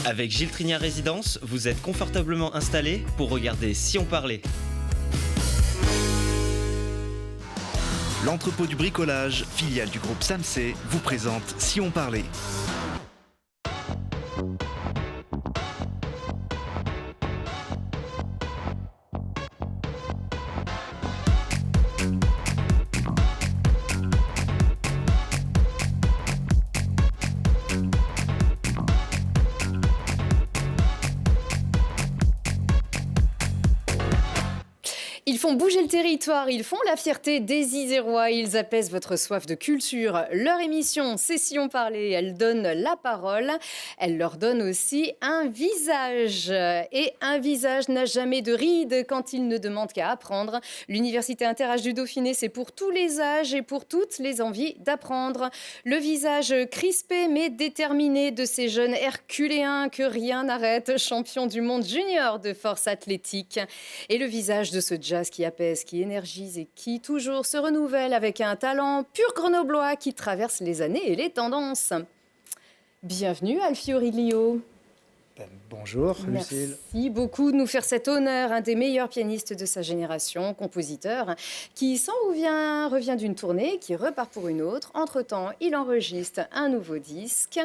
Avec Gilles Trinière Résidence, vous êtes confortablement installé pour regarder Si on parlait. L'entrepôt du bricolage, filiale du groupe Samsé, vous présente Si on parlait. Ils font bouger le territoire, ils font la fierté des Isérois, ils apaisent votre soif de culture. Leur émission, c'est Si on parlait, elle donne la parole, elle leur donne aussi un visage. Et un visage n'a jamais de rides quand il ne demande qu'à apprendre. L'Université Inter-Âges du Dauphiné, c'est pour tous les âges et pour toutes les envies d'apprendre. Le visage crispé mais déterminé de ces jeunes herculéens que rien n'arrête, champions du monde junior de force athlétique. Et le visage de ce jazz qui apaise, qui énergise et qui toujours se renouvelle avec un talent pur grenoblois qui traverse les années et les tendances. Bienvenue Alfio Riglio. Bonjour Lucille. Merci beaucoup de nous faire cet honneur, un des meilleurs pianistes de sa génération, compositeur, qui s'en revient d'une tournée, qui repart pour une autre. Entre-temps, il enregistre un nouveau disque,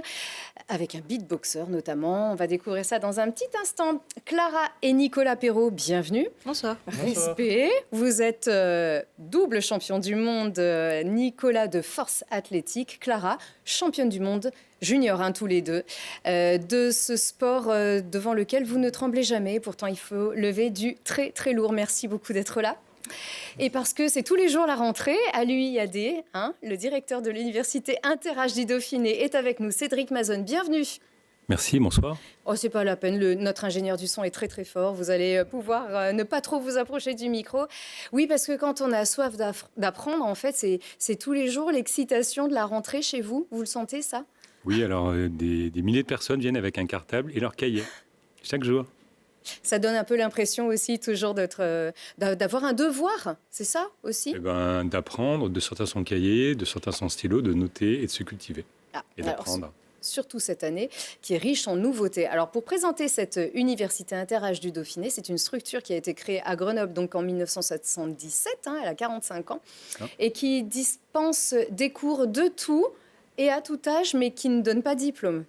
avec un beatboxer notamment. On va découvrir ça dans un petit instant. Clara et Nicolas Perrault, bienvenue. Bonsoir. Respect. Vous êtes double champion du monde, Nicolas de force athlétique, Clara, championne du monde junior, tous les deux, de ce sport devant lequel vous ne tremblez jamais. Pourtant, il faut lever du très, très lourd. Merci beaucoup d'être là. Et parce que c'est tous les jours la rentrée, à l'UIAD, le directeur de l'Université Inter-Âges du Dauphiné est avec nous, Cédric Mazone. Bienvenue. Merci, bonsoir. Oh, c'est pas la peine, notre ingénieur du son est très très fort. Vous allez pouvoir ne pas trop vous approcher du micro. Oui, parce que quand on a soif d'apprendre, en fait, c'est tous les jours l'excitation de la rentrée chez vous. Vous le sentez, ça ? Oui, alors des milliers de personnes viennent avec un cartable et leur cahier, chaque jour. Ça donne un peu l'impression aussi toujours d'avoir un devoir, c'est ça aussi ? D'apprendre, de sortir son cahier, de sortir son stylo, de noter et de se cultiver et d'apprendre. Surtout cette année, qui est riche en nouveautés. Alors, pour présenter cette Université Inter-Âges du Dauphiné, c'est une structure qui a été créée à Grenoble donc en 1977, elle a 45 ans, et qui dispense des cours de tout et à tout âge, mais qui ne donne pas de diplôme.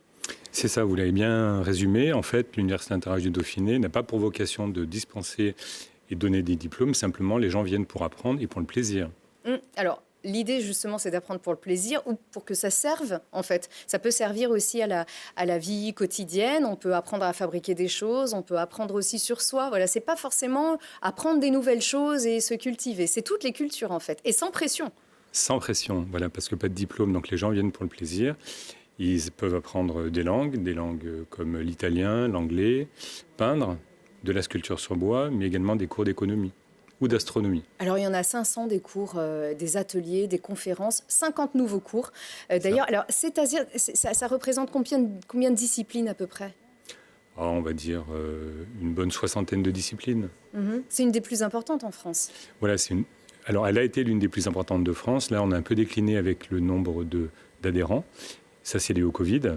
C'est ça, vous l'avez bien résumé. En fait, l'Université Inter-Âges du Dauphiné n'a pas pour vocation de dispenser et donner des diplômes. Simplement, les gens viennent pour apprendre et pour le plaisir. Alors, l'idée, justement, c'est d'apprendre pour le plaisir ou pour que ça serve, en fait. Ça peut servir aussi à la vie quotidienne. On peut apprendre à fabriquer des choses. On peut apprendre aussi sur soi. Voilà, c'est pas forcément apprendre des nouvelles choses et se cultiver. C'est toutes les cultures, en fait. Et sans pression. Sans pression, voilà, parce que pas de diplôme. Donc, les gens viennent pour le plaisir. Ils peuvent apprendre des langues comme l'italien, l'anglais, peindre, de la sculpture sur bois, mais également des cours d'économie ou d'astronomie. Alors, il y en a 500 des cours, des ateliers, des conférences, 50 nouveaux cours. D'ailleurs, alors, c'est-à-dire, ça représente combien de disciplines à peu près ? On va dire une bonne soixantaine de disciplines. C'est une des plus importantes en France. Voilà, alors, elle a été l'une des plus importantes de France. Là, on a un peu décliné avec le nombre d'adhérents. Ça, c'est lié au Covid.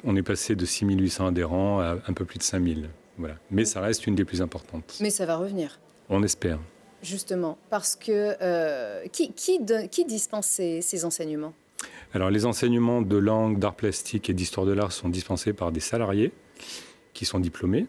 On est passé de 6 800 adhérents à un peu plus de 5 000. Voilà. Mais ça reste une des plus importantes. Mais ça va revenir. On espère. Justement, parce que qui dispense ces enseignements ? Alors, les enseignements de langue, d'art plastique et d'histoire de l'art sont dispensés par des salariés qui sont diplômés.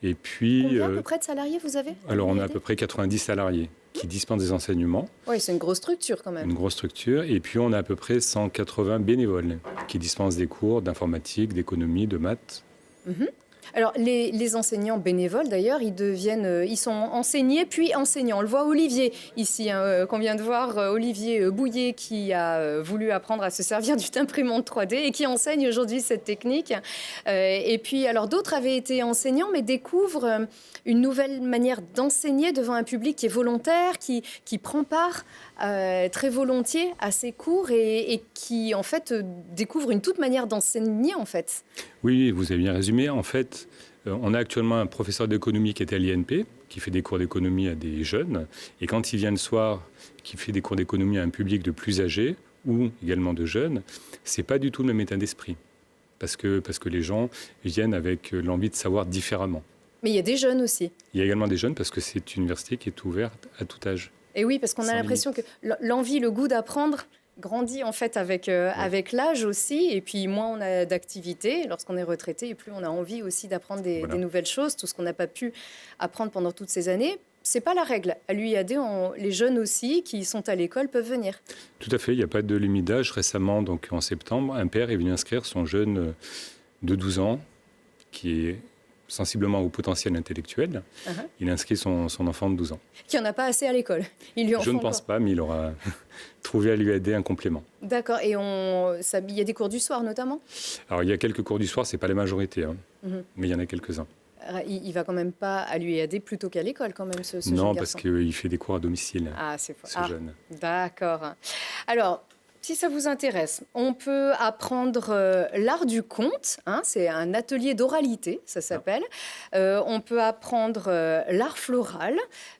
Et puis, combien à peu près de salariés vous avez ? Alors, on a à peu près 90 salariés qui dispensent des enseignements. Oui, c'est une grosse structure quand même. Une grosse structure. Et puis, on a à peu près 180 bénévoles qui dispensent des cours d'informatique, d'économie, de maths. Alors, les enseignants bénévoles, d'ailleurs, ils sont enseignés puis enseignants. On le voit Olivier, ici, qu'on vient de voir, Olivier Bouillet, qui a voulu apprendre à se servir d'une imprimante 3D et qui enseigne aujourd'hui cette technique. Et puis, alors, d'autres avaient été enseignants, mais découvrent une nouvelle manière d'enseigner devant un public qui est volontaire, qui prend part très volontiers à ces cours et qui, en fait, découvre une toute manière d'enseigner, en fait. Oui, vous avez bien résumé. En fait, on a actuellement un professeur d'économie qui est à l'INP, qui fait des cours d'économie à des jeunes. Et quand il vient le soir, qui fait des cours d'économie à un public de plus âgés ou également de jeunes, c'est pas du tout le même état d'esprit. parce que les gens viennent avec l'envie de savoir différemment. Mais il y a des jeunes aussi. Il y a également des jeunes parce que c'est une université qui est ouverte à tout âge. Et oui, parce qu'on a Sans l'impression que l'envie, le goût d'apprendre grandit en fait avec l'âge aussi. Et puis moins on a d'activités lorsqu'on est retraité, et plus on a envie aussi d'apprendre des nouvelles choses, tout ce qu'on n'a pas pu apprendre pendant toutes ces années. C'est pas la règle. À l'UIAD, les jeunes aussi qui sont à l'école peuvent venir. Tout à fait, il n'y a pas de limite d'âge. Récemment, donc en septembre, un père est venu inscrire son jeune de 12 ans qui est sensiblement au potentiel intellectuel. Il a inscrit son enfant de 12 ans. Qui n'en a pas assez à l'école. Je ne pense pas, mais il aura trouvé à l'UIAD un complément. D'accord. Et il y a des cours du soir notamment? Alors, il y a quelques cours du soir, ce n'est pas la majorité, mais il y en a quelques-uns. Il va quand même pas à l'UIAD plutôt qu'à l'école quand même, ce jeune garçon. Non, parce qu'il fait des cours à domicile, c'est jeune. D'accord. Alors, si ça vous intéresse, on peut apprendre l'art du conte. C'est un atelier d'oralité, ça s'appelle. On peut apprendre l'art floral.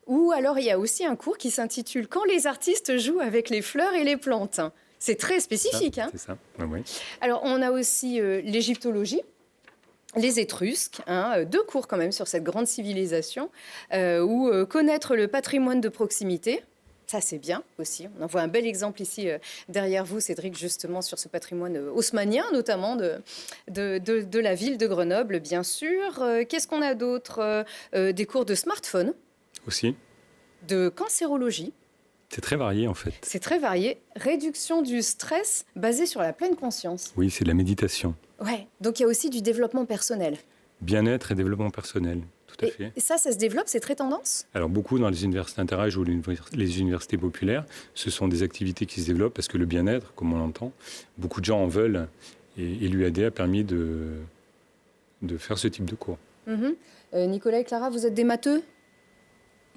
Ou alors, il y a aussi un cours qui s'intitule « Quand les artistes jouent avec les fleurs et les plantes ». C'est très spécifique. C'est ça, oui. Alors, on a aussi l'égyptologie. Les Étrusques, 2 cours quand même sur cette grande civilisation, ou connaître le patrimoine de proximité. Ça, c'est bien aussi. On en voit un bel exemple ici derrière vous, Cédric, justement sur ce patrimoine haussmannien, notamment de la ville de Grenoble, bien sûr. Qu'est-ce qu'on a d'autre? Des cours de smartphone. Aussi. De cancérologie. C'est très varié, en fait. C'est très varié. Réduction du stress basée sur la pleine conscience. Oui, c'est de la méditation. Ouais. Donc, il y a aussi du développement personnel. Bien-être et développement personnel, tout à fait. Et ça se développe, c'est très tendance? Alors, beaucoup dans les universités interâges ou les universités populaires, ce sont des activités qui se développent parce que le bien-être, comme on l'entend, beaucoup de gens en veulent. Et l'UIAD a permis de faire ce type de cours. Nicolas et Clara, vous êtes des matheux?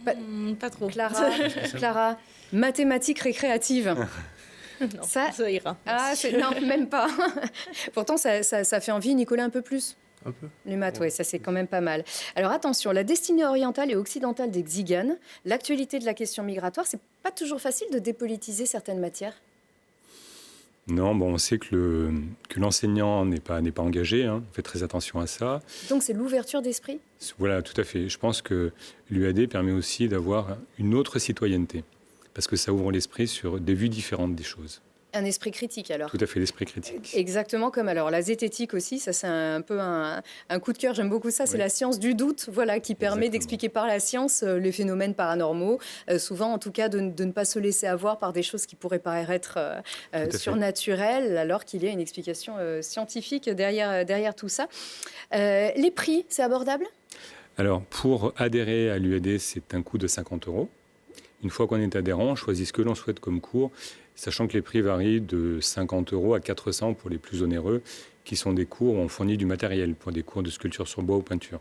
Pas trop. Clara, mathématiques récréatives. Non, ça ira. Non, même pas. Pourtant, ça fait envie, Nicolas, un peu plus. Un peu. Les maths, oui, ça c'est quand même pas mal. Alors attention, la destinée orientale et occidentale des Xiganes, l'actualité de la question migratoire, c'est pas toujours facile de dépolitiser certaines matières. Non, on sait que l'enseignant n'est pas engagé, on fait très attention à ça. Donc c'est l'ouverture d'esprit? Voilà, tout à fait. Je pense que l'UIAD permet aussi d'avoir une autre citoyenneté, parce que ça ouvre l'esprit sur des vues différentes des choses. Un esprit critique, alors. Tout à fait, l'esprit critique. Exactement comme alors la zététique aussi, ça c'est un peu un coup de cœur, j'aime beaucoup ça, c'est la science du doute, qui permet d'expliquer par la science les phénomènes paranormaux, souvent en tout cas de ne pas se laisser avoir par des choses qui pourraient paraître surnaturelles, alors qu'il y a une explication scientifique derrière tout ça. Les prix, c'est abordable? Alors, pour adhérer à l'UIAD, c'est un coût de 50 €. Une fois qu'on est adhérent, on choisit ce que l'on souhaite comme cours, sachant que les prix varient de 50 € à 400 pour les plus onéreux, qui sont des cours où on fournit du matériel pour des cours de sculpture sur bois ou peinture.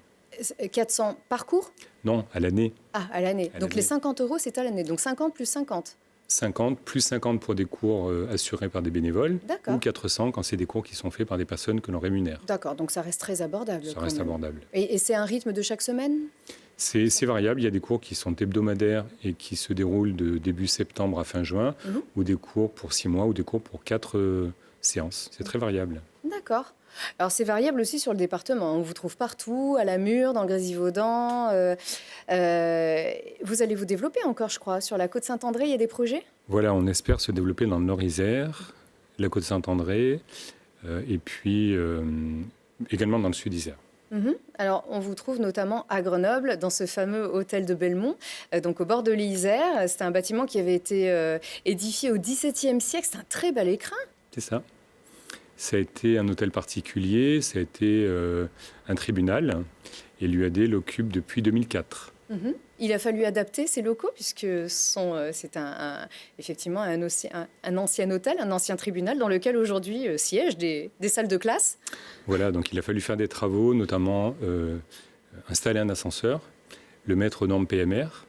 400 par cours? Non, à l'année. Ah, à l'année. Donc les 50 €, c'est à l'année. Donc 50 plus 50. 50 plus 50 pour des cours assurés par des bénévoles, ou 400 quand c'est des cours qui sont faits par des personnes que l'on rémunère. D'accord, donc ça reste très abordable. Ça reste abordable. Et c'est un rythme de chaque semaine? C'est variable. Il y a des cours qui sont hebdomadaires et qui se déroulent de début septembre à fin juin, ou des cours pour 6 mois, ou des cours pour 4 séances. C'est très variable. D'accord. Alors c'est variable aussi sur le département. On vous trouve partout, à la Mure, dans le Grésivaudan. Vous allez vous développer encore, je crois. Sur la côte Saint-André, il y a des projets? Voilà, on espère se développer dans le Nord-Isère, la côte Saint-André, et puis également dans le Sud-Isère. Alors, on vous trouve notamment à Grenoble, dans ce fameux hôtel de Belmont, donc au bord de l'Isère. C'est un bâtiment qui avait été édifié au XVIIe siècle. C'est un très bel écrin. C'est ça. Ça a été un hôtel particulier, ça a été un tribunal, et l'UIAD l'occupe depuis 2004. Il a fallu adapter ces locaux, puisque c'est effectivement un ancien hôtel, un ancien tribunal, dans lequel aujourd'hui siègent des salles de classe. Voilà, donc il a fallu faire des travaux, notamment installer un ascenseur, le mettre aux normes PMR,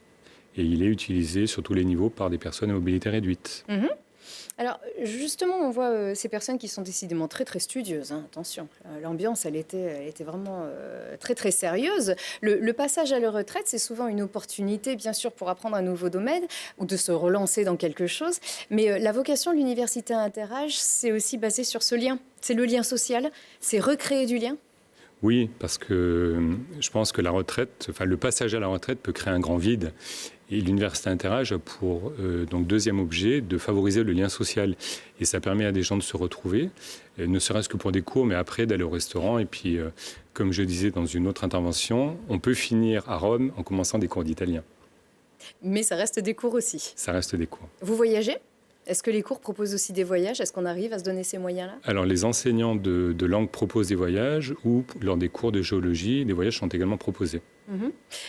et il est utilisé sur tous les niveaux par des personnes à mobilité réduite. Alors, justement, on voit ces personnes qui sont décidément très, très studieuses. Hein, attention, l'ambiance, elle était vraiment très, très sérieuse. Le passage à la retraite, c'est souvent une opportunité, bien sûr, pour apprendre un nouveau domaine ou de se relancer dans quelque chose. Mais la vocation de l'université Interage, c'est aussi basé sur ce lien. C'est le lien social, c'est recréer du lien. Oui, parce que je pense que le passage à la retraite peut créer un grand vide. Et l'université Interage a pour donc deuxième objet de favoriser le lien social. Et ça permet à des gens de se retrouver, ne serait-ce que pour des cours, mais après d'aller au restaurant. Et puis, comme je disais dans une autre intervention, on peut finir à Rome en commençant des cours d'italien. Mais ça reste des cours aussi. Ça reste des cours. Vous voyagez ? Est-ce que les cours proposent aussi des voyages ? Est-ce qu'on arrive à se donner ces moyens-là ? Alors, les enseignants de langue proposent des voyages ou, lors des cours de géologie, des voyages sont également proposés.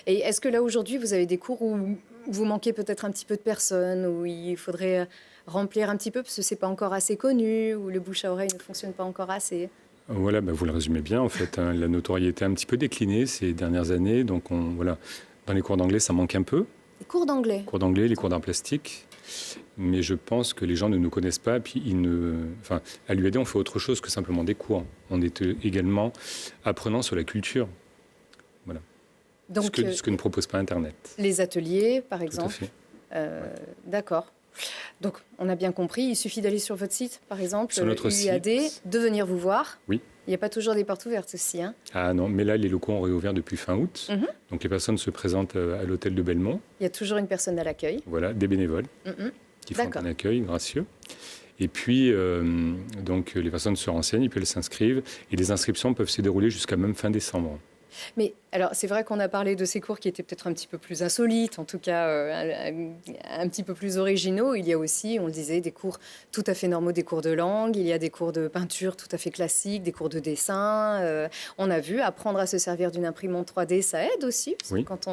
Et est-ce que là, aujourd'hui, vous avez des cours où vous manquez peut-être un petit peu de personnes, où il faudrait remplir un petit peu parce que ce n'est pas encore assez connu, où le bouche à oreille ne fonctionne pas encore assez ? Voilà, vous le résumez bien, en fait. Hein, la notoriété a un petit peu décliné ces dernières années. Donc, dans les cours d'anglais, ça manque un peu. Les cours d'anglais ? Les cours d'anglais, les cours d'art plastique. Mais je pense que les gens ne nous connaissent pas. Puis à l'UAD, on fait autre chose que simplement des cours. On est également apprenant sur la culture. Voilà. Donc, ce que ne propose pas Internet. Les ateliers, par exemple. Tout à fait. D'accord. Donc, on a bien compris. Il suffit d'aller sur votre site, par exemple, sur notre UAD, site. de venir vous voir. Oui. Il n'y a pas toujours des portes ouvertes aussi. Hein. Ah non, mais là, les locaux ont réouvert depuis fin août. Donc, les personnes se présentent à l'hôtel de Belmont. Il y a toujours une personne à l'accueil. Voilà, des bénévoles qui font un accueil gracieux. Et puis, donc, les personnes se renseignent, et puis elles s'inscrivent. Et les inscriptions peuvent se dérouler jusqu'à même fin décembre. Mais alors, c'est vrai qu'on a parlé de ces cours qui étaient peut-être un petit peu plus insolites, en tout cas un petit peu plus originaux. Il y a aussi, on le disait, des cours tout à fait normaux, des cours de langue. Il y a des cours de peinture tout à fait classiques, des cours de dessin. On a vu, apprendre à se servir d'une imprimante 3D, ça aide aussi. Parce que quand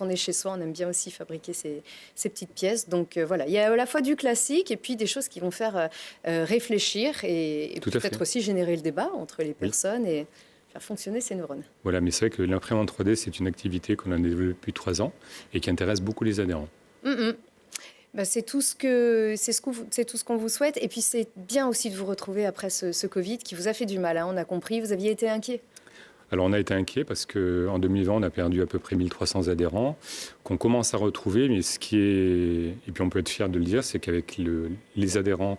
on est chez soi, on aime bien aussi fabriquer ces petites pièces. Donc voilà, il y a à la fois du classique et puis des choses qui vont faire réfléchir et peut-être aussi générer le débat entre les personnes et faire fonctionner ces neurones. Voilà, mais c'est vrai que l'imprimante 3D, c'est une activité qu'on a développée depuis 3 ans et qui intéresse beaucoup les adhérents. C'est tout ce qu'on vous souhaite. Et puis, c'est bien aussi de vous retrouver après ce Covid qui vous a fait du mal. Hein, on a compris, vous aviez été inquiet. Alors, on a été inquiet parce qu'en 2020, on a perdu à peu près 1300 adhérents qu'on commence à retrouver. Mais ce qui est... Et puis, on peut être fier de le dire, c'est qu'avec les adhérents,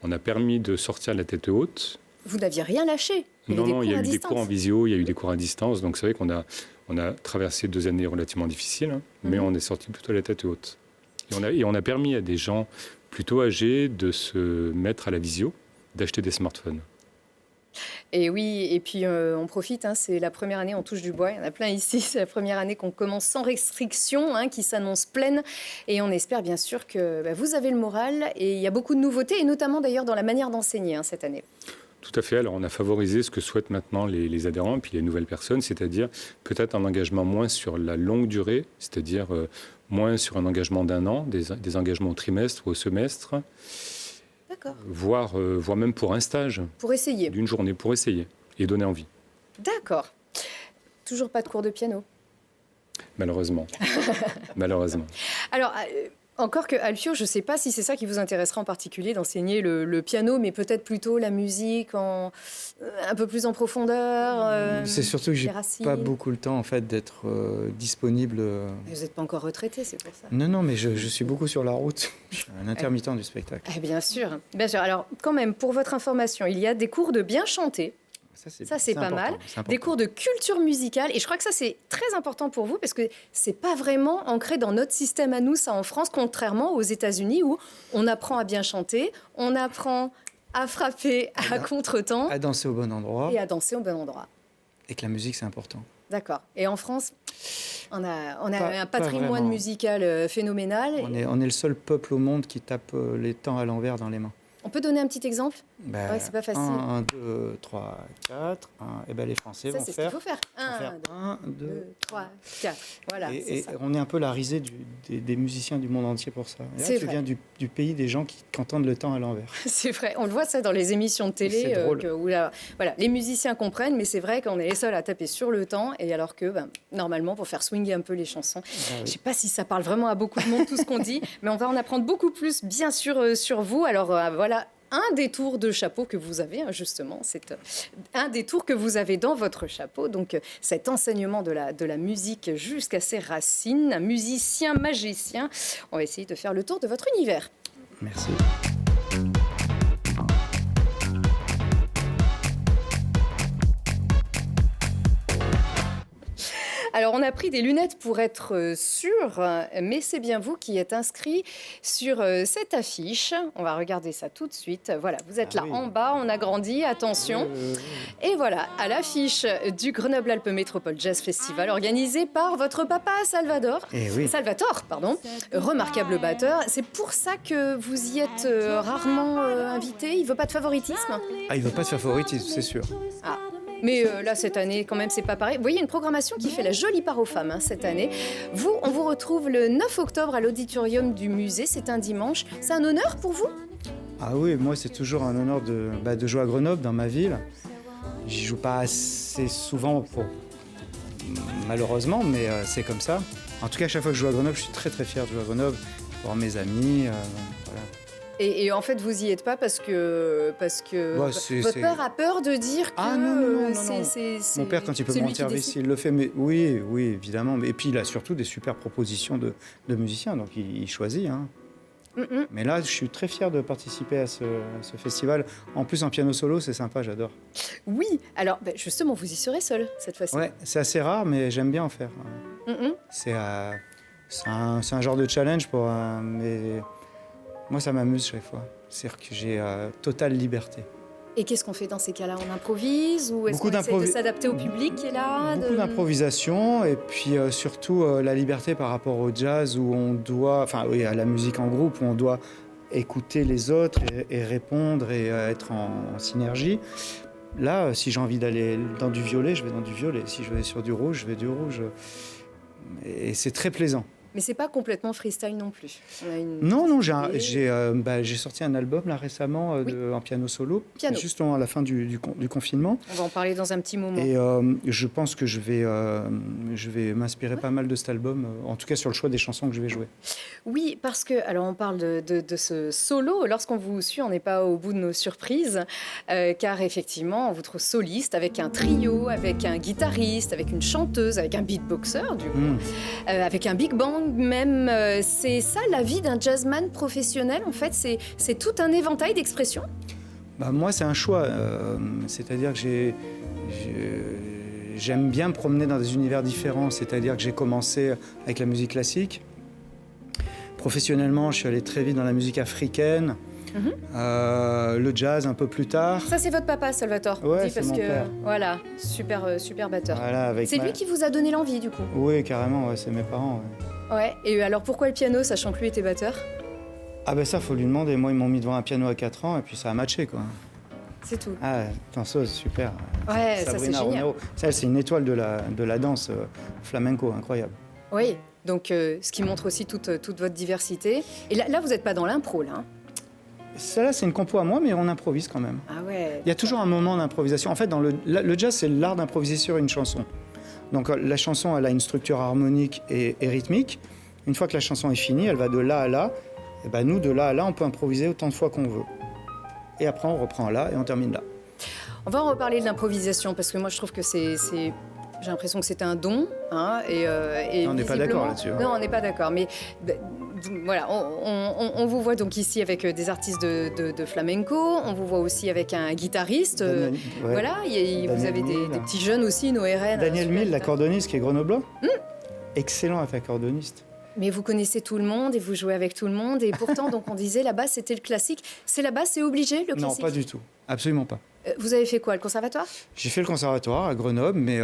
on a permis de sortir la tête haute. Vous n'aviez rien lâché. Non, il y a eu des cours en visio, il y a eu des cours à distance. Donc, c'est vrai qu'on a traversé 2 années relativement difficiles, hein, mais on est sorti plutôt la tête haute. Et on a permis à des gens plutôt âgés de se mettre à la visio, d'acheter des smartphones. Et oui, et puis on profite, hein, c'est la première année, on touche du bois, il y en a plein ici, c'est la première année qu'on commence sans restriction, hein, qui s'annonce pleine, et on espère bien sûr que vous avez le moral, et il y a beaucoup de nouveautés, et notamment d'ailleurs dans la manière d'enseigner hein, cette année. Tout à fait, alors on a favorisé ce que souhaitent maintenant les adhérents, et puis les nouvelles personnes, c'est-à-dire peut-être un engagement moins sur la longue durée, c'est-à-dire moins sur un engagement d'1 an, des engagements au trimestre ou au semestre. D'accord. Voire même pour un stage. Pour essayer. D'une journée, pour essayer et donner envie. D'accord. Toujours pas de cours de piano. Malheureusement. Malheureusement. Alors, encore que Alfio, je ne sais pas si c'est ça qui vous intéressera en particulier, d'enseigner le piano, mais peut-être plutôt la musique un peu plus en profondeur. C'est surtout que j'ai pas beaucoup le temps en fait d'être disponible. Vous n'êtes pas encore retraité, c'est pour ça. Non, mais je suis beaucoup sur la route. Je suis un intermittent du spectacle. Bien sûr, bien sûr. Alors, quand même, pour votre information, il y a des cours de bien chanter. Ça, c'est pas mal. Des cours de culture musicale. Et je crois que ça, c'est très important pour vous parce que c'est pas vraiment ancré dans notre système à nous, ça, en France, contrairement aux États-Unis où on apprend à bien chanter, on apprend à frapper à contre-temps. À danser au bon endroit. Et à danser au bon endroit. Et que la musique, c'est important. D'accord. Et en France, on a un patrimoine musical phénoménal. On est le seul peuple au monde qui tape les temps à l'envers dans les mains. On peut donner un petit exemple ? Ben, Ouais, c'est pas facile. 1, 2, 3, 4. Et ben les Français Ça, vont c'est ce qu'il faire. faut faire. 1, 2. 2, 3, 4. Voilà, c'est Et ça. on est un peu la risée des musiciens du monde entier pour ça. Et là, C'est tu vrai. viens du pays des gens qui entendent le temps à l'envers. C'est vrai, on le voit ça dans les émissions de télé, C'est drôle. où voilà, les musiciens comprennent, mais c'est vrai qu'on est les seuls à taper sur le temps, et alors que normalement, pour faire swinger un peu les chansons, je ne sais pas si ça parle vraiment à beaucoup de monde tout ce qu'on dit, mais on va en apprendre beaucoup plus, bien sûr, sur vous. Alors voilà. Un des tours de chapeau que vous avez, justement, c'est un des tours que vous avez dans votre chapeau. Donc, cet enseignement de la musique jusqu'à ses racines, un musicien, magicien. On va essayer de faire le tour de votre univers. Merci. Alors, on a pris des lunettes pour être sûr, mais c'est bien vous qui êtes inscrit sur cette affiche. On va regarder ça tout de suite. Voilà, vous êtes là oui. en bas, on agrandit, attention. Et voilà, à l'affiche du Grenoble-Alpes Métropole Jazz Festival, organisé par votre papa Salvatore, pardon, remarquable batteur. C'est pour ça que vous y êtes rarement invité. Il veut pas de favoritisme. Ah, il ne veut pas de favoritisme, c'est sûr. Ah. Mais là, cette année, quand même, c'est pas pareil. Vous voyez, une programmation qui fait la jolie part aux femmes cette année. Vous, on vous retrouve le 9 octobre à l'auditorium du musée. C'est un dimanche. C'est un honneur pour vous? Ah oui, moi c'est toujours un honneur de jouer à Grenoble, dans ma ville. J'y joue pas assez souvent, malheureusement, mais c'est comme ça. En tout cas, à chaque fois que je joue à Grenoble, je suis très très fier de jouer à Grenoble, pour mes amis. Voilà. Et en fait, vous y êtes pas parce que votre père a peur de dire que Ah non. c'est Mon père, quand il peut me rendre service, il le fait. Mais oui, évidemment. Et puis, il a surtout des super propositions de musiciens, donc il choisit. Hein. Mais là, je suis très fier de participer à ce festival. En plus, en piano solo, c'est sympa, j'adore. Oui, alors justement, vous y serez seul cette fois-ci. Ouais, c'est assez rare, mais j'aime bien en faire. C'est un genre de challenge mais moi, ça m'amuse chaque fois. C'est-à-dire que j'ai totale liberté. Et qu'est-ce qu'on fait dans ces cas-là? On improvise ou est-ce Beaucoup qu'on essaie de s'adapter au public qui est là? Beaucoup d'improvisation et puis surtout la liberté par rapport au jazz où on doit, à la musique en groupe où on doit écouter les autres et répondre et être en synergie. Là, si j'ai envie d'aller dans du violet, je vais dans du violet. Si je vais sur du rouge, je vais du rouge. Et c'est très plaisant. Mais c'est pas complètement freestyle non plus. Non, j'ai sorti un album là récemment en piano solo, justement à la fin du confinement. On va en parler dans un petit moment. Et je pense que je vais m'inspirer pas mal de cet album, en tout cas sur le choix des chansons que je vais jouer. Oui, parce que, alors on parle de ce solo, lorsqu'on vous suit, on n'est pas au bout de nos surprises, car effectivement, on vous trouve soliste avec un trio, avec un guitariste, avec une chanteuse, avec un beatboxer, du coup, avec un big band même. C'est ça la vie d'un jazzman professionnel, en fait, c'est tout un éventail d'expressions? Moi, c'est un choix, c'est-à-dire que j'aime bien me promener dans des univers différents, c'est-à-dire que j'ai commencé avec la musique classique. Professionnellement, je suis allé très vite dans la musique africaine, le jazz un peu plus tard. Ça, c'est votre papa, Salvatore. Ouais, c'est mon père. Voilà, super batteur. Voilà, c'est lui qui vous a donné l'envie, du coup? Oui, carrément, c'est mes parents. Ouais, et alors pourquoi le piano, sachant que lui était batteur? Ah ben ça, faut lui demander. Moi, ils m'ont mis devant un piano à 4 ans et puis ça a matché, quoi. C'est tout. Ah, danseuse, super. Ouais, ça c'est génial. Romero. Ça, c'est une étoile de la danse flamenco, incroyable. Oui, donc ce qui montre aussi toute votre diversité. Et là vous n'êtes pas dans l'impro, là. Celle-là, c'est une compo à moi, mais on improvise quand même. Ah ouais. Il y a toujours un moment d'improvisation. En fait, dans le jazz, c'est l'art d'improviser sur une chanson. Donc la chanson, elle a une structure harmonique et rythmique. Une fois que la chanson est finie, elle va de là à là. Et ben nous, de là à là, on peut improviser autant de fois qu'on veut. Et après, on reprend là et on termine là. On va en reparler de l'improvisation, parce que moi, je trouve que j'ai l'impression que c'est un don. Hein, et on n'est pas d'accord là-dessus. Non, on n'est pas d'accord. Mais voilà, on vous voit donc ici avec des artistes de flamenco. On vous voit aussi avec un guitariste. Voilà, vous avez des petits jeunes aussi, nos RN. Daniel Mille, l'accordoniste qui est grenoblois. Excellent accordoniste. Mais vous connaissez tout le monde et vous jouez avec tout le monde. Et pourtant, donc on disait, la basse, c'était le classique. C'est la basse, c'est obligé, le classique? Non, pas du tout. Absolument pas. Vous avez fait quoi, le conservatoire? J'ai fait le conservatoire à Grenoble, mais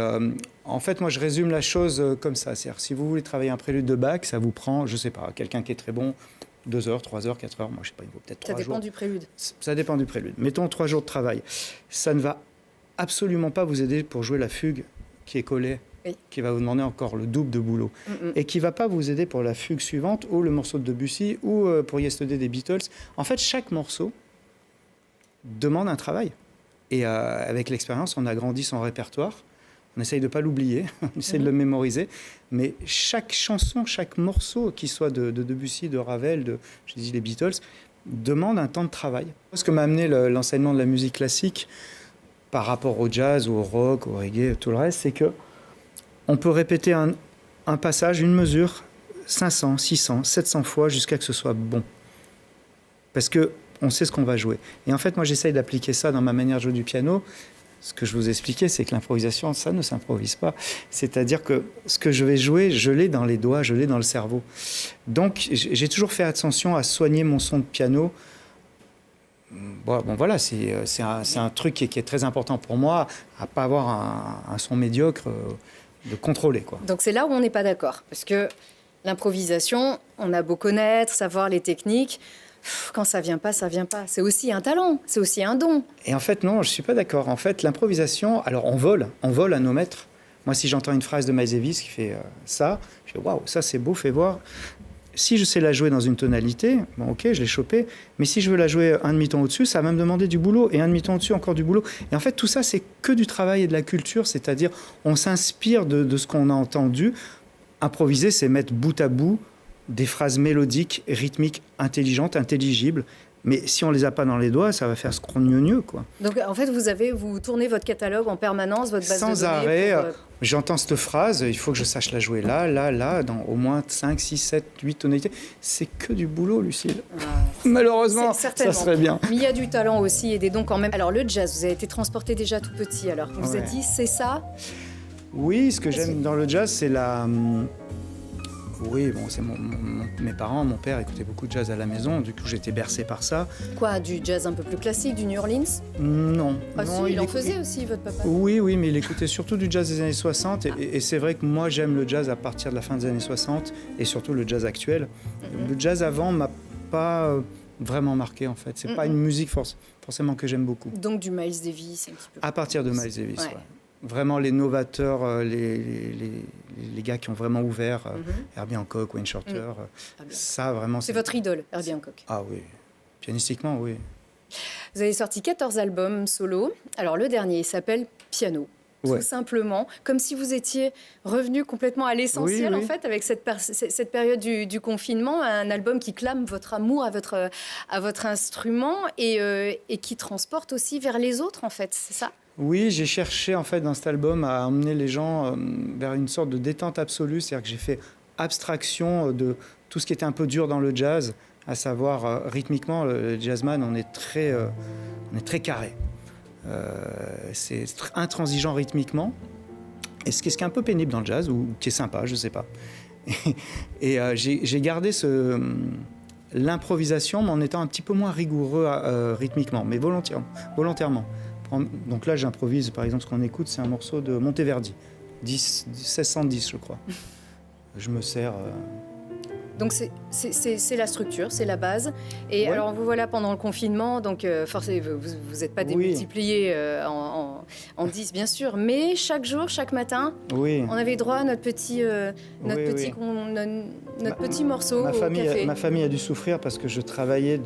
en fait, moi, je résume la chose comme ça. C'est-à-dire, si vous voulez travailler un prélude de Bach, ça vous prend, je sais pas, quelqu'un qui est très bon, 2 heures, 3 heures, 4 heures, moi je sais pas, il vaut peut-être 3 jours. Ça dépend du prélude. Ça dépend du prélude. Mettons 3 jours de travail. Ça ne va absolument pas vous aider pour jouer la fugue qui est collée, oui. qui va vous demander encore le double de boulot. Et qui ne va pas vous aider pour la fugue suivante, ou le morceau de Debussy, ou pour Yesterday des Beatles. En fait, chaque morceau demande un travail. Et avec l'expérience, on agrandit son répertoire. On essaye de ne pas l'oublier, on essaye de le mémoriser. Mais chaque chanson, chaque morceau, qu'il soit de Debussy, de Ravel, je dis les Beatles, demande un temps de travail. Ce que m'a amené l'enseignement de la musique classique par rapport au jazz, au rock, au reggae, tout le reste, c'est que on peut répéter un passage, une mesure, 500, 600, 700 fois jusqu'à que ce soit bon. Parce qu'on sait ce qu'on va jouer. Et en fait, moi, j'essaye d'appliquer ça dans ma manière de jouer du piano. Ce que je vous expliquais, c'est que l'improvisation, ça ne s'improvise pas. C'est-à-dire que ce que je vais jouer, je l'ai dans les doigts, je l'ai dans le cerveau. Donc, j'ai toujours fait attention à soigner mon son de piano. Bon, voilà, c'est un truc qui est très important pour moi, à ne pas avoir un son médiocre, de contrôler, quoi. Donc c'est là où on n'est pas d'accord. Parce que l'improvisation, on a beau connaître, savoir les techniques, quand ça vient pas, ça vient pas. C'est aussi un talent, c'est aussi un don. Et en fait, non, je suis pas d'accord. En fait, l'improvisation, alors on vole à nos maîtres. Moi, si j'entends une phrase de Miles Davis qui fait ça, je fais waouh, ça c'est beau, fais voir. Si je sais la jouer dans une tonalité, bon, ok, je l'ai chopée. Mais si je veux la jouer un demi-ton au-dessus, ça va me demander du boulot. Et un demi-ton au-dessus, encore du boulot. Et en fait, tout ça, c'est que du travail et de la culture. C'est-à-dire, on s'inspire de ce qu'on a entendu. Improviser, c'est mettre bout à bout des phrases mélodiques, rythmiques, intelligentes, intelligibles. Mais si on les a pas dans les doigts, ça va faire scrogneux, quoi. Donc en fait, vous tournez votre catalogue en permanence, votre base de données. Sans arrêt, j'entends cette phrase, il faut que je sache la jouer là, dans au moins 5, 6, 7, 8 tonalités. C'est que du boulot, Lucille. Malheureusement, ça serait bien. Mais il y a du talent aussi et des dons quand même. Alors le jazz, vous avez été transporté déjà tout petit, alors vous vous êtes dit, c'est ça? Oui, ce que j'aime dans le jazz, c'est la... Oui, bon, c'est mes parents, mon père écoutait beaucoup de jazz à la maison, du coup j'étais bercé par ça. Quoi, du jazz un peu plus classique, du New Orleans? Non. Ah non, si, il en faisait aussi, votre papa? Oui, mais il écoutait surtout du jazz des années 60, et c'est vrai que moi j'aime le jazz à partir de la fin des années 60, et surtout le jazz actuel. Le jazz avant m'a pas vraiment marqué en fait, c'est pas une musique forcément que j'aime beaucoup. Donc du Miles Davis un petit peu. À partir de Miles Davis, ouais. Vraiment les novateurs, les gars qui ont vraiment ouvert, Herbie Hancock, Wayne Shorter, ça vraiment... C'est votre idole, Herbie Hancock. Ah oui, pianistiquement, oui. Vous avez sorti 14 albums solo. Alors le dernier, il s'appelle Piano. Tout simplement, comme si vous étiez revenu complètement à l'essentiel, en fait, avec cette période du confinement, un album qui clame votre amour à votre instrument et qui transporte aussi vers les autres, en fait, c'est ça? Oui, j'ai cherché en fait dans cet album à emmener les gens vers une sorte de détente absolue, c'est-à-dire que j'ai fait abstraction de tout ce qui était un peu dur dans le jazz, à savoir rythmiquement, le jazzman, on est très carré. C'est intransigeant rythmiquement, et ce qui est un peu pénible dans le jazz, ou qui est sympa, je ne sais pas. Et j'ai gardé l'improvisation, mais en étant un petit peu moins rigoureux rythmiquement, mais volontairement. Donc là, j'improvise, par exemple, ce qu'on écoute, c'est un morceau de Monteverdi, 1610, je crois. Je me sers... Donc c'est la structure, c'est la base. Et alors vous voilà pendant le confinement, donc forcément vous n'êtes pas démultiplié en 10 bien sûr, mais chaque jour, chaque matin, on avait droit à notre petit morceau au café. Ma famille a dû souffrir parce que je travaillais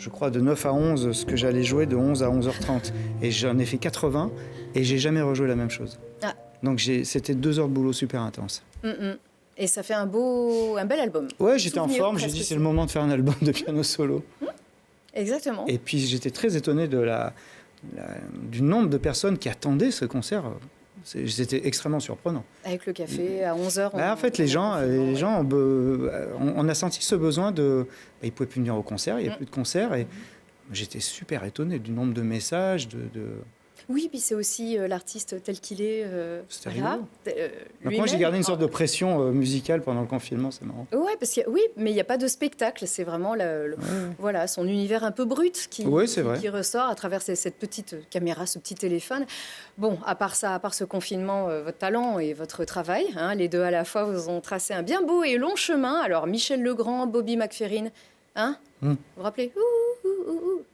je crois de 9 à 11, ce que j'allais jouer de 11 à 11h30. Et j'en ai fait 80 et j'ai jamais rejoué la même chose. Ah. Donc c'était 2 heures de boulot super intense. Et ça fait un bel album. Ouais, j'étais en forme, j'ai dit c'est le moment de faire un album de piano solo. Exactement. Et puis j'étais très étonné du nombre de personnes qui attendaient ce concert. C'était extrêmement surprenant. Avec le café à 11h. En fait, les gens on a senti ce besoin de... ils ne pouvaient plus venir au concert, il n'y a plus de concert. Et j'étais super étonné du nombre de messages, Oui, puis c'est aussi l'artiste tel qu'il est. C'était voilà. rigolo. Donc moi, j'ai gardé une sorte de pression musicale pendant le confinement, c'est marrant. Ouais, oui, mais il n'y a pas de spectacle. C'est vraiment voilà, son univers un peu brut qui ressort à travers cette petite caméra, ce petit téléphone. Bon, à part ça, à part ce confinement, votre talent et votre travail, hein, les deux à la fois, vous ont tracé un bien beau et long chemin. Alors, Michel Legrand, Bobby McFerrin, hein, vous vous rappelez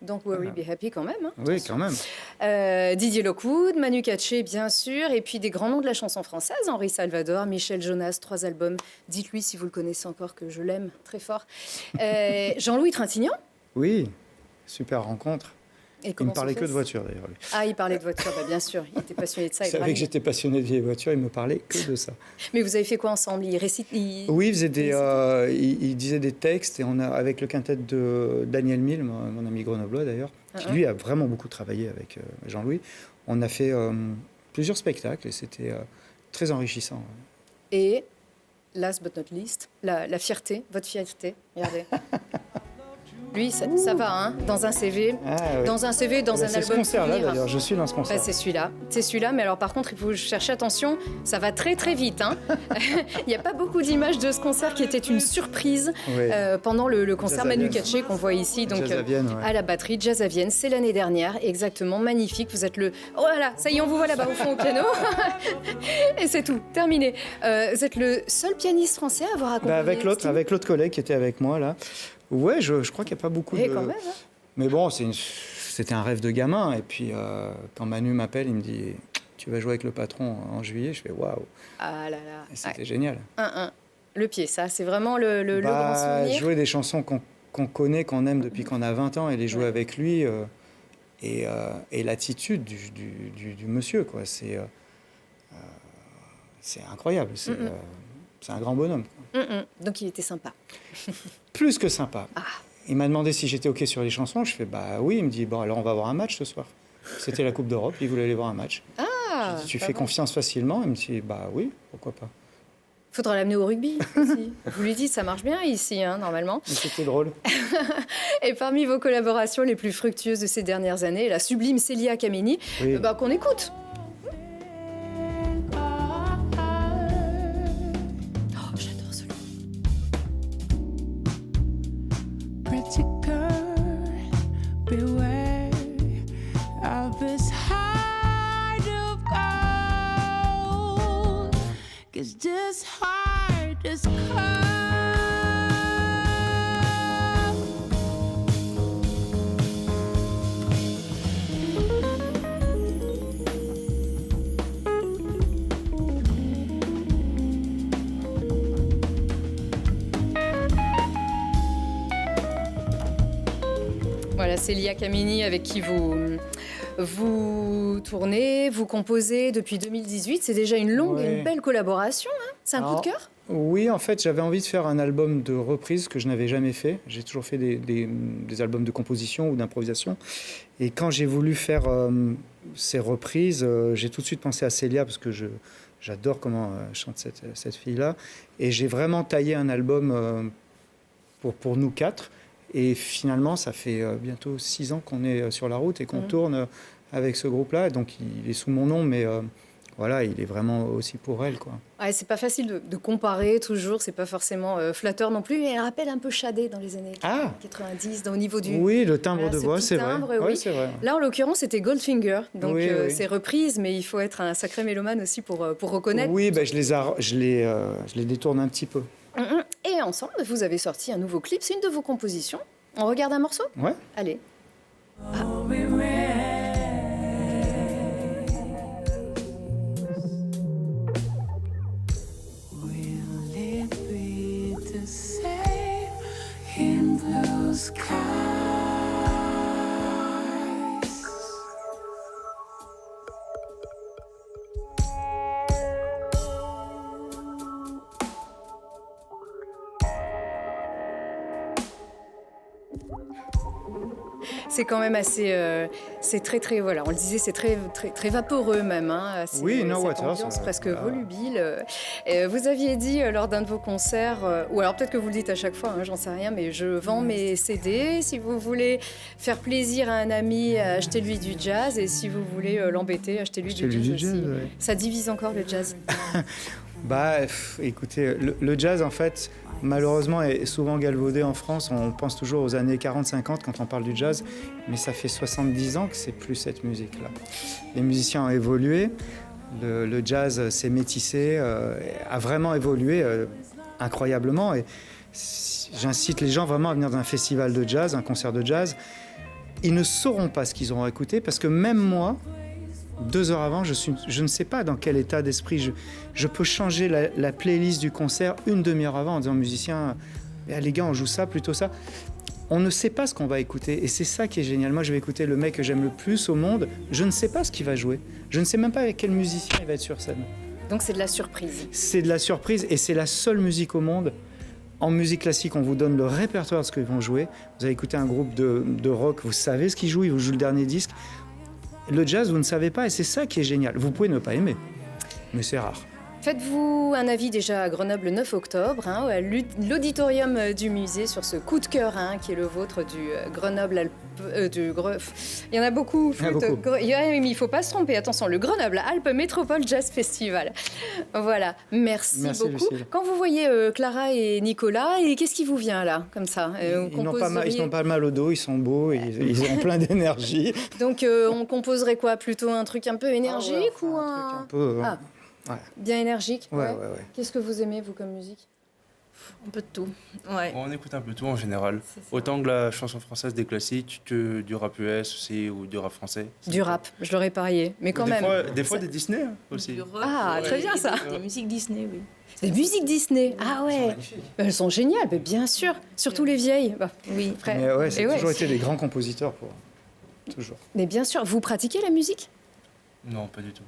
Don't Worry, Be Happy quand même. Hein, oui, quand même. Didier Lockwood, Manu Katché, bien sûr, et puis des grands noms de la chanson française, Henri Salvador, Michel Jonas, 3 albums. Dites-lui si vous le connaissez encore que je l'aime très fort. Jean-Louis Trintignant. Oui, super rencontre. Il me parlait que de voitures, d'ailleurs. Lui. Ah, il parlait de voitures, bien sûr. Il était passionné de ça. Il savait que j'étais passionné de vieilles voitures, il me parlait que de ça. Mais vous avez fait quoi ensemble? Il récite Oui, il disait des textes, et avec le quintet de Daniel Mille, mon ami grenoblois d'ailleurs, qui lui a vraiment beaucoup travaillé avec Jean-Louis. On a fait plusieurs spectacles, et c'était très enrichissant. Et, last but not least, la fierté, votre fierté, regardez. Lui, ça va, hein, dans un CV, dans un album. C'est ce concert-là, d'ailleurs, je suis dans ce concert. C'est celui-là, mais alors par contre, il faut chercher attention, ça va très très vite. Hein. Il n'y a pas beaucoup d'images de ce concert qui était une surprise pendant le concert Manu Katché qu'on voit ici, donc à la batterie, Jazz à Vienne, c'est l'année dernière, exactement, magnifique. Vous êtes oh là là, ça y est, on vous voit là-bas au fond au piano. Et c'est tout, terminé. Vous êtes le seul pianiste français à avoir accompagné. Avec l'autre collègue qui était avec moi là. Ouais, je crois qu'il n'y a pas beaucoup de... Quand même, hein. Mais bon, c'était un rêve de gamin. Et puis, quand Manu m'appelle, il me dit « Tu vas jouer avec le patron en juillet ?» Je fais « Waouh !» Ah là là. C'était génial. Le pied, ça, c'est vraiment le grand souvenir. Jouer des chansons qu'on connaît, qu'on aime depuis qu'on a 20 ans, et les jouer avec lui, et l'attitude du monsieur, quoi. C'est incroyable. C'est un grand bonhomme. Donc il était sympa. Plus que sympa. Il m'a demandé si j'étais OK sur les chansons. Je fais bah oui. Il me dit bon, alors on va voir un match ce soir. C'était la Coupe d'Europe. Il voulait aller voir un match. J'ai dit, tu fais confiance facilement? Il me dit bah oui, pourquoi pas. Faudra l'amener au rugby aussi. Vous lui dites ça marche bien ici, hein, normalement. C'était drôle. Et parmi vos collaborations les plus fructueuses de ces dernières années, la sublime Célia Kameni, qu'on écoute. Voilà, Célia Kameni avec qui vous tournez, vous composez depuis 2018. C'est déjà une longue et une belle collaboration. Hein, c'est un coup de cœur? Oui, en fait, j'avais envie de faire un album de reprise que je n'avais jamais fait. J'ai toujours fait des albums de composition ou d'improvisation. Et quand j'ai voulu faire ces reprises, j'ai tout de suite pensé à Célia parce que j'adore comment chante cette fille-là. Et j'ai vraiment taillé un album pour nous quatre. Et finalement, ça fait bientôt 6 ans qu'on est sur la route et qu'on tourne avec ce groupe-là. Donc, il est sous mon nom, mais voilà, il est vraiment aussi pour elle, quoi. Ouais, c'est pas facile de comparer toujours. C'est pas forcément flatteur non plus. Mais elle rappelle un peu Shadé dans les années 90, au niveau du... Oui, le timbre de voix, c'est vrai. Oui. C'est vrai. Là, en l'occurrence, c'était Goldfinger. Donc, c'est reprise, mais il faut être un sacré mélomane aussi pour reconnaître. Oui, je les détourne un petit peu. Et ensemble, vous avez sorti un nouveau clip. C'est une de vos compositions. On regarde un morceau? Ouais. Allez. C'est quand même assez... c'est très, très... Voilà, on le disait, c'est très, très, très vaporeux même. Hein, oui, No cette Water. ambiance presque voilà. volubile. Vous aviez dit lors d'un de vos concerts, ou alors peut-être que vous le dites à chaque fois, hein, j'en sais rien, mais je vends mes CD. Si vous voulez faire plaisir à un ami, achetez-lui du jazz. Et si vous voulez l'embêter, achetez-lui du jazz aussi. Ouais. Ça divise encore le jazz. Écoutez, le jazz, en fait, malheureusement, est souvent galvaudé en France. On pense toujours aux années 40-50 quand on parle du jazz, mais ça fait 70 ans que c'est plus cette musique-là. Les musiciens ont évolué, le jazz s'est métissé, a vraiment évolué incroyablement. Et j'incite les gens vraiment à venir dans un festival de jazz, un concert de jazz. Ils ne sauront pas ce qu'ils auront écouté parce que même moi, 2 heures avant, je ne sais pas dans quel état d'esprit. Je peux changer la playlist du concert une demi-heure avant en disant aux musiciens, les gars, on joue ça, plutôt ça. On ne sait pas ce qu'on va écouter et c'est ça qui est génial. Moi, je vais écouter le mec que j'aime le plus au monde. Je ne sais pas ce qu'il va jouer. Je ne sais même pas avec quel musicien il va être sur scène. Donc c'est de la surprise. C'est de la surprise et c'est la seule musique au monde. En musique classique, on vous donne le répertoire de ce qu'ils vont jouer. Vous allez écouter un groupe de rock, vous savez ce qu'ils jouent, ils vous jouent le dernier disque. Le jazz, vous ne savez pas, et c'est ça qui est génial. Vous pouvez ne pas aimer, mais c'est rare. Faites-vous un avis déjà à Grenoble le 9 octobre, hein, à l'auditorium du musée sur ce coup de cœur hein, qui est le vôtre du Grenoble Alpes. Il y en a beaucoup. Il y en a beaucoup. Mais il ne faut pas se tromper. Attention, le Grenoble Alpes Métropole Jazz Festival. Voilà. Merci beaucoup. Lucille. Quand vous voyez Clara et Nicolas, et qu'est-ce qui vous vient là, comme ça Ils n'ont pas mal au dos, ils sont beaux, ils ont plein d'énergie. Donc on composerait quoi? Plutôt un truc un peu énergique ou un truc un peu... Ouais. Bien énergique. Ouais. Qu'est-ce que vous aimez, vous, comme musique? Un peu de tout. Ouais. On écoute un peu tout en général. Autant que la chanson française des classiques que du rap US aussi ou du rap français. Du rap, je l'aurais parié. Mais quand même. Des fois des Disney hein, aussi. Très bien ça. Des musiques Disney, oui. Des musiques Disney. Ah ouais. Elles sont géniales, mais bien sûr. Surtout les vieilles. Oui. Mais c'est toujours été des grands compositeurs pour. Toujours. Mais bien sûr. Vous pratiquez la musique? Non, pas du tout.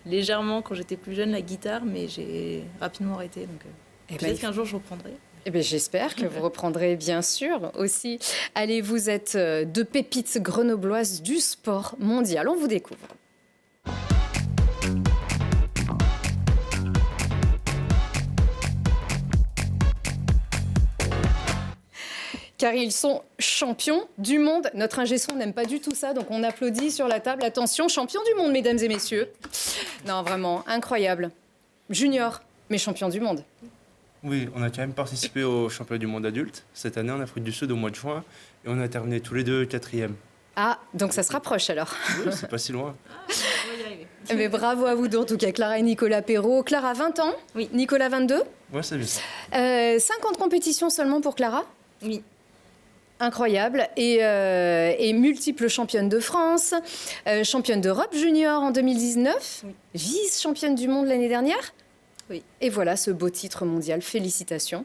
Légèrement quand j'étais plus jeune, la guitare, mais j'ai rapidement arrêté. Donc peut-être qu'un jour je reprendrai. Eh bien, j'espère que vous reprendrez, bien sûr, aussi. Allez, vous êtes deux pépites grenobloises du sport mondial. On vous découvre. Car ils sont champions du monde. Notre ingé son n'aime pas du tout ça, donc on applaudit sur la table. Attention, champion du monde, mesdames et messieurs. Non, vraiment, incroyable. Junior, mais champion du monde. Oui, on a quand même participé au championnat du monde adulte cette année en Afrique du Sud au mois de juin et on a terminé tous les deux 4e. Ah, donc ça se rapproche alors. Oui, c'est pas si loin. On va y arriver. Mais bravo à vous deux, en tout cas, Clara et Nicolas Perrault. Clara, 20 ans. Oui. Nicolas, 22. Ouais, c'est bien ça. 50 compétitions seulement pour Clara. Oui. Incroyable. Et multiple championne de France, championne d'Europe junior en 2019, oui. Vice-championne du monde l'année dernière. Oui. Et voilà ce beau titre mondial. Félicitations.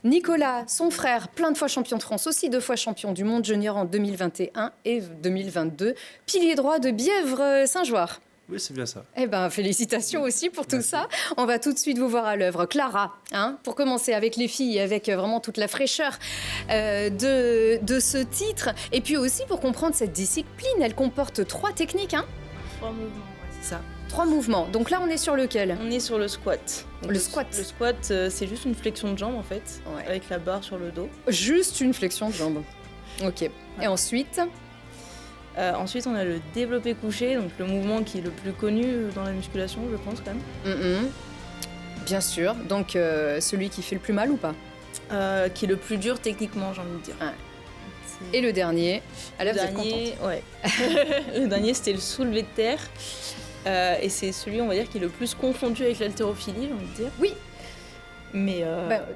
Nicolas, son frère, plein de fois champion de France, aussi 2 fois champion du monde junior en 2021 et 2022. Pilier droit de Bièvre-Saint-Joire. Oui, c'est bien ça. Eh bien, félicitations aussi pour tout ça. On va tout de suite vous voir à l'œuvre. Clara, pour commencer avec les filles, avec vraiment toute la fraîcheur de ce titre. Et puis aussi pour comprendre cette discipline, elle comporte 3 techniques. 3 mouvements, ouais, c'est ça. 3 mouvements. Donc là, on est sur lequel? On est sur le squat. Donc Le squat. Le squat, c'est juste une flexion de jambe en fait, Ouais. avec la barre sur le dos. Juste une flexion de jambe. Ok. Et ensuite? Ensuite, on a le développé couché, donc le mouvement qui est le plus connu dans la musculation, je pense quand même. Bien sûr. Donc celui qui fait le plus mal ou pas? Qui est le plus dur techniquement, j'ai envie de dire. Ouais. Et le dernier? Ah, là, Le vous êtes dernier, contente. ouais. Le dernier, c'était le soulevé de terre. Et c'est celui, on va dire, qui est le plus confondu avec l'haltérophilie, j'ai envie de dire. Oui. Mais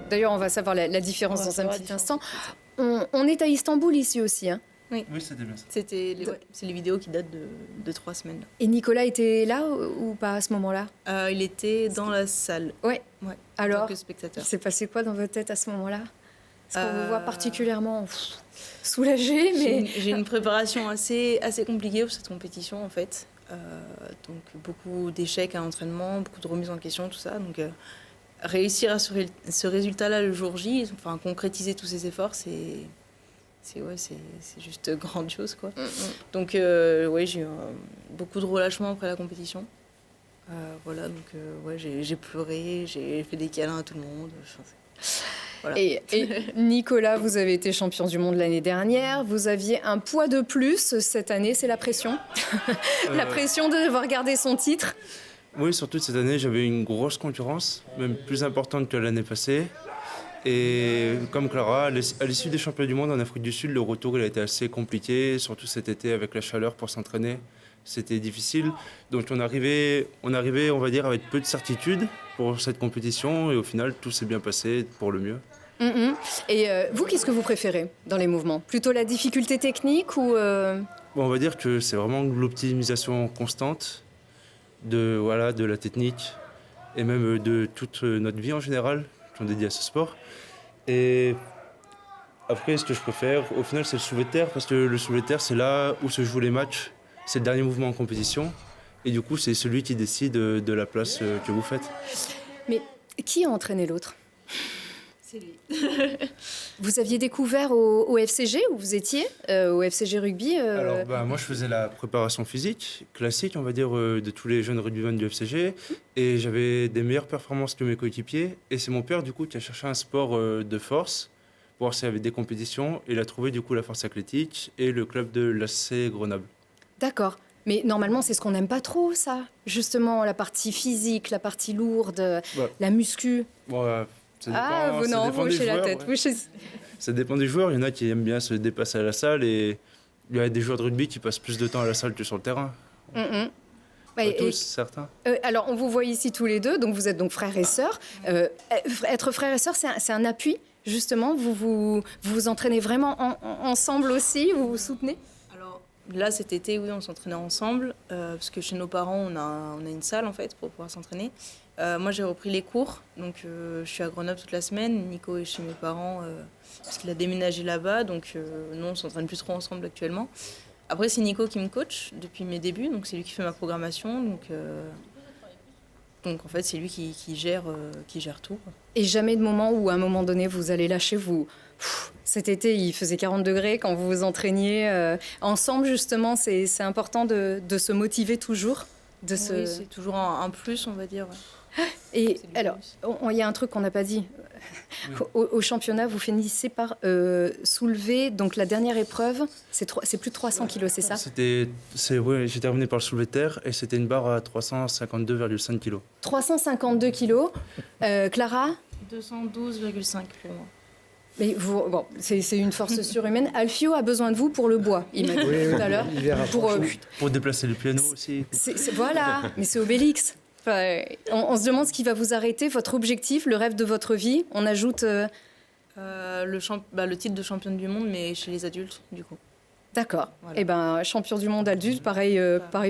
D'ailleurs, on va savoir la différence on va dans un savoir la petit différence. instant. On est à Istanbul ici aussi. Oui, c'était bien ça. c'est les vidéos qui datent de 3 semaines. Et Nicolas était là ou pas à ce moment-là? Il était dans la salle. Ouais. Ouais. Alors, En tant que il spectateur. s'est passé quoi dans votre tête à ce moment-là? Est-ce qu'on vous voit particulièrement soulagé, mais... J'ai une préparation assez compliquée pour cette compétition en fait. Donc beaucoup d'échecs à l'entraînement, beaucoup de remises en question, tout ça. Donc réussir à ce résultat-là le jour J, enfin concrétiser tous ces efforts, c'est juste grandiose, quoi. Donc, ouais, j'ai eu beaucoup de relâchement après la compétition. Voilà, donc ouais, j'ai pleuré, j'ai fait des câlins à tout le monde. Voilà. Et Nicolas, vous avez été champion du monde l'année dernière. Vous aviez un poids de plus cette année, c'est la pression. La pression de devoir garder son titre. Oui, surtout cette année, j'avais une grosse concurrence, même plus importante que l'année passée. Et comme Clara, à l'issue des championnats du monde en Afrique du Sud, le retour il a été assez compliqué, surtout cet été avec la chaleur pour s'entraîner. C'était difficile. Donc on arrivait, on va dire, avec peu de certitude pour cette compétition. Et au final, tout s'est bien passé pour le mieux. Et vous, qu'est-ce que vous préférez dans les mouvements? Plutôt la difficulté technique ou Bon, on va dire que c'est vraiment l'optimisation constante de la technique et même de toute notre vie en général qu'on dédie à ce sport. Et après, ce que je préfère, au final, c'est le soulevé de terre parce que le soulevé de terre, c'est là où se jouent les matchs. C'est le dernier mouvement en compétition. Et du coup, c'est celui qui décide de la place que vous faites. Mais qui a entraîné l'autre? C'est lui. Vous aviez découvert au FCG où vous étiez, au FCG rugby Alors, moi, je faisais la préparation physique classique, on va dire, de tous les jeunes rugbymen du FCG. Et j'avais des meilleures performances que mes coéquipiers. Et c'est mon père, du coup, qui a cherché un sport de force pour voir s'il y avait des compétitions. Et il a trouvé, du coup, la force athlétique et le club de l'AC Grenoble. D'accord. Mais normalement, c'est ce qu'on n'aime pas trop, ça. Justement, la partie physique, la partie lourde, la muscu. Bon, ça dépend, Ah, vous non, vous hochez la tête. Ouais. Ça dépend des joueurs. Il y en a qui aiment bien se dépasser à la salle et il y a des joueurs de rugby qui passent plus de temps à la salle que sur le terrain. Pas tous, certains. Alors, on vous voit ici tous les deux, donc vous êtes donc frères et sœurs. Être frères et sœurs, c'est un appui, justement. Vous vous entraînez vraiment ensemble aussi, vous vous soutenez? Alors là, cet été, oui, on s'entraînait ensemble parce que chez nos parents, on a une salle en fait pour pouvoir s'entraîner. Moi, j'ai repris les cours, donc je suis à Grenoble toute la semaine. Nico est chez mes parents parce qu'il a déménagé là-bas, donc nous, on s'entraîne plus trop ensemble actuellement. Après, c'est Nico qui me coach depuis mes débuts, donc c'est lui qui fait ma programmation. Donc en fait, c'est lui qui gère tout. Et jamais de moment où, à un moment donné, vous allez lâcher, cet été, il faisait 40 degrés quand vous vous entraîniez ensemble, justement. C'est important de se motiver toujours. Oui, c'est toujours un plus, on va dire. Et alors, il y a un truc qu'on n'a pas dit. Au championnat, vous finissez par soulever, donc la dernière épreuve, c'est plus de 300 kilos, c'est ça? Oui, j'ai terminé par le soulevé de terre et c'était une barre à 352,5 kilos. 352 kilos. Clara? 212,5 pour moi. Mais c'est une force surhumaine. Alfio a besoin de vous pour le bois, il m'a dit tout à l'heure. Pour déplacer le piano aussi. Voilà, mais c'est Obélix. Enfin, on se demande ce qui va vous arrêter, votre objectif, le rêve de votre vie. On ajoute... le titre de championne du monde, mais chez les adultes, du coup. D'accord. Voilà. Eh ben, champion du monde adulte, pareil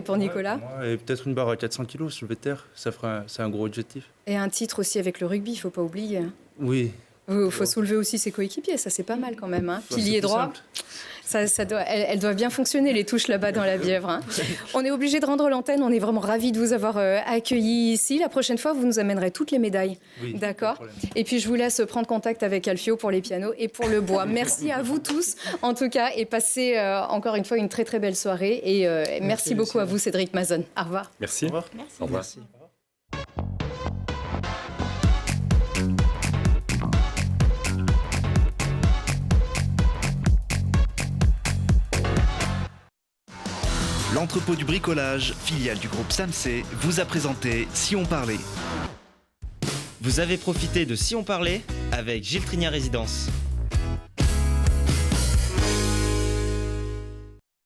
pour Nicolas. Et peut-être une barre à 400 kilos soulevé de terre, c'est un gros objectif. Et un titre aussi avec le rugby, il ne faut pas oublier. Oui. Il faut soulever aussi ses coéquipiers, ça c'est pas mal quand même. Pilier droit, elles doivent bien fonctionner les touches là-bas dans la Bièvre. On est obligé de rendre l'antenne, on est vraiment ravis de vous avoir accueillis ici. La prochaine fois, vous nous amènerez toutes les médailles. Oui, d'accord. Et puis je vous laisse prendre contact avec Alfio pour les pianos et pour le bois. Merci à vous tous en tout cas et passez encore une fois une très très belle soirée. Et merci beaucoup à vous Cédric Mazon. Au revoir. Merci. Au revoir. Au revoir. Merci. L'entrepôt du bricolage, filiale du groupe SAMC, vous a présenté Si on parlait. Vous avez profité de Si on parlait avec Gilles Trignat Résidence.